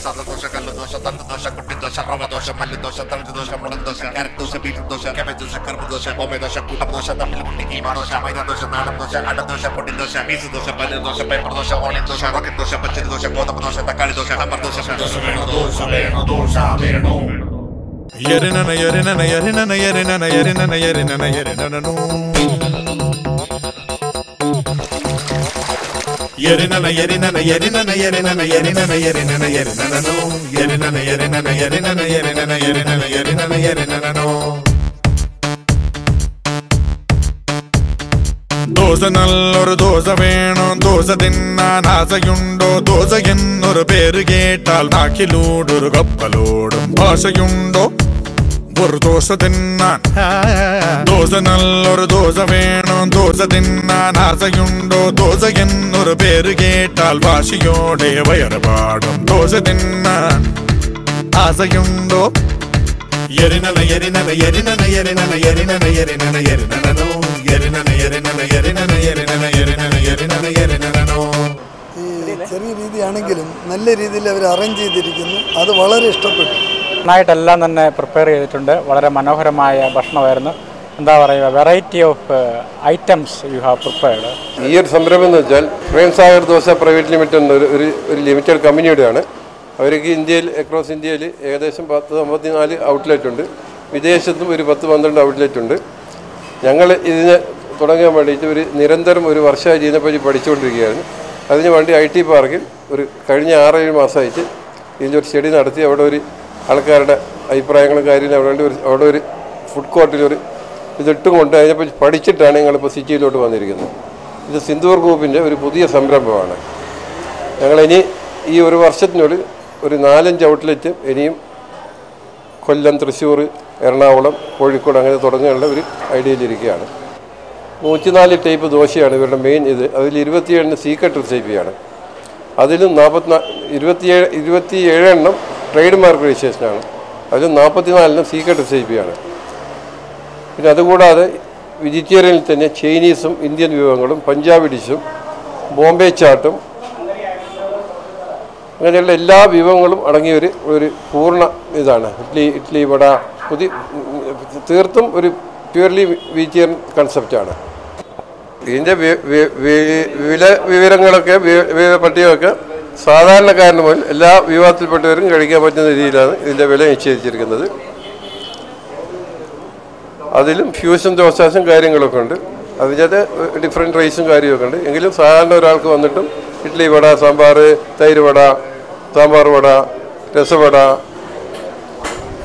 സദദോഷ കല്ലുദോഷ തണ്ടുദോഷ കുട്ടിദോഷ റവദോഷ മല്ലുദോഷ തഴുദോഷ മുളന്തോഷ കാരക്ദോഷ ബീട്രൂട്ട്ദോഷ cabbage കർമ്മദോഷ കോമേദോഷ കൂട്ടദോഷ തമ്മിൽമുട്ടി കീമാദോഷ മൈദദോഷ നാടൻദോഷ അടദോഷ പൊടിദോഷ മീസുദോഷ പല്ലുദോഷ പേപ്പർദോഷ ഓണിയൻദോഷ റോക്കറ്റ്ദോഷ പച്ചരിദോഷ ഗോതമ്പദോഷ തക്കാളിദോഷ സാമ്പാർദോഷ ദോഷ വേണോ ദോഷ വേണോ ദോഷ വേണോ യരിനന യരിനന യരിനന യരിനന യരിനന യരിനന യരിനനോ Yerinana yerinana yerinana yerinana yerinana yerinana yerinana no yerinana yerinana yerinana yerinana yerinana yerinana yerinana no Dosa nalloru dosa veno dosa dinnan asayundo dosa ennoru peru kettal naakiloodu kappalodum bhashayundo ഒരു ദോശ തിന്നാൻ ദോശ നല്ലൊരു ദോശ വേണം ദോശ തിന്നാൻ ആശയുണ്ടോ ദോശ എന്നൊരു പേര് കേട്ടാൽ വാശിയോടെ വയറ് പാടും ദോശ തിന്നാൻ ആശയുണ്ടോ എരിനന എരിനന എരിനന എരിനന എരിനന എരിനന എരിനനോ എരിനന എരിനന എരിനന എരിനന എരിനന എരിനന എരിനനോ ചെറിയ രീതിയാണെങ്കിലും നല്ല രീതിയിൽ അവർ അറേഞ്ച് ചെയ്തിരിക്കുന്നു അത് വളരെ ഇഷ്ടപ്പെട്ടു നന്നായിട്ടെല്ലാം തന്നെ പ്രിപ്പയർ ചെയ്തിട്ടുണ്ട് വളരെ മനോഹരമായ ഭക്ഷണമായിരുന്നു എന്താ പറയുക variety of items you have prepared ഈ ഒരു സംരംഭം എന്ന് വെച്ചാൽ പ്രേംസാഗർ ദോശ പ്രൈവറ്റ് ലിമിറ്റഡ് ഒരു ലിമിറ്റഡ് കമ്പനിയുടെയാണ് അവർക്ക് ഇന്ത്യയിൽ അക്രോസ് ഇന്ത്യയിൽ ഏകദേശം 10-54 ഔട്ട്ലെറ്റ് ഉണ്ട് വിദേശത്തും ഒരു 10-12 ഔട്ട്ലെറ്റ് ഉണ്ട് ഞങ്ങൾ ഇതിനെ തുടങ്ങാൻ വേണ്ടിയിട്ട് ഒരു നിരന്തരം ഒരു വർഷമായി ഇതിനെപ്പറ്റി പഠിച്ചുകൊണ്ടിരിക്കുകയായിരുന്നു അതിന് വേണ്ടി IT പാർക്കിൽ ഒരു കഴിഞ്ഞ 6-7 മാസമായിട്ട് ഇതിൻ്റെ ഒരു സ്റ്റഡി നടത്തി അവിടെ ഒരു ആൾക്കാരുടെ അഭിപ്രായങ്ങളും കാര്യങ്ങളും അവിടെ ഒരു ഫുഡ് കോർട്ടിലൊരു ഇതിട്ടും കൊണ്ട് അതിനെപ്പറ്റി പഠിച്ചിട്ടാണ് ഞങ്ങളിപ്പോൾ സിറ്റിയിലോട്ട് വന്നിരിക്കുന്നത് ഇത് സിന്ധൂർ ഗ്രൂപ്പിൻ്റെ ഒരു പുതിയ സംരംഭമാണ് ഞങ്ങളിനി ഈ ഒരു വർഷത്തിനുള്ളിൽ ഒരു 4-5 ഔട്ട്ലെറ്റ് ഇനിയും കൊല്ലം തൃശ്ശൂർ എറണാകുളം കോഴിക്കോട് അങ്ങനെ തുടങ്ങിയുള്ള ഒരു ഐഡിയയിലിരിക്കുകയാണ് 104 ടൈപ്പ് ദോശയാണ് ഇവരുടെ മെയിൻ ഇത് അതിൽ 27 സീക്രട്ട് റെസിപ്പിയാണ് അതിലും 27 എണ്ണം ട്രേഡ് മാർക്ക് രജിസ്ട്രേഷനാണ് അതിൽ 44 സീക്രട്ട് റെസിപ്പിയാണ് പിന്നെ അതുകൂടാതെ വെജിറ്റേറിയനിൽ തന്നെ ചൈനീസും ഇന്ത്യൻ വിഭവങ്ങളും പഞ്ചാബി ഡിഷും ബോംബെ ചാട്ടും അങ്ങനെയുള്ള എല്ലാ വിഭവങ്ങളും അടങ്ങിയ ഒരു പൂർണ്ണ ഇതാണ് ഇഡ്ഡലി വട തീർത്തും ഒരു പ്യൂർലി വെജിറ്റേറിയൻ കൺസെപ്റ്റാണ് ഇതിൻ്റെ വില വിവരങ്ങളൊക്കെ പട്ടികയൊക്കെ സാധാരണക്കാരന് മുതൽ എല്ലാ വിഭാഗത്തിൽപ്പെട്ടവരും കഴിക്കാൻ പറ്റുന്ന രീതിയിലാണ് ഇതിൻ്റെ വില നിശ്ചയിച്ചിരിക്കുന്നത് അതിലും ഫ്യൂഷൻ ദോശാസും കാര്യങ്ങളൊക്കെ ഉണ്ട് അതിൻ്റെ ഡിഫറെൻറ്റ് റൈസും കാര്യമൊക്കെ ഉണ്ട് എങ്കിലും സാധാരണ ഒരാൾക്ക് വന്നിട്ടും ഇഡ്ഡലി വട സാമ്പാർ തൈര് വട സാമ്പാർ വട രസവട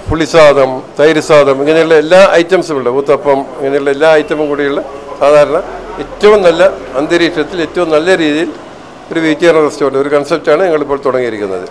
പുളിസാദം തൈര് സാദം ഇങ്ങനെയുള്ള എല്ലാ ഐറ്റംസും ഉണ്ട് ഊത്തപ്പം ഇങ്ങനെയുള്ള എല്ലാ ഐറ്റമും കൂടിയുള്ള സാധാരണ ഏറ്റവും നല്ല അന്തരീക്ഷത്തിൽ ഏറ്റവും നല്ല രീതിയിൽ ഒരു വെജിറ്റേറിയൻ റെസ്റ്റോറൻറ്റ് ഒരു കൺസെപ്റ്റാണ് ഞങ്ങളിപ്പോൾ തുടങ്ങിയിരിക്കുന്നത്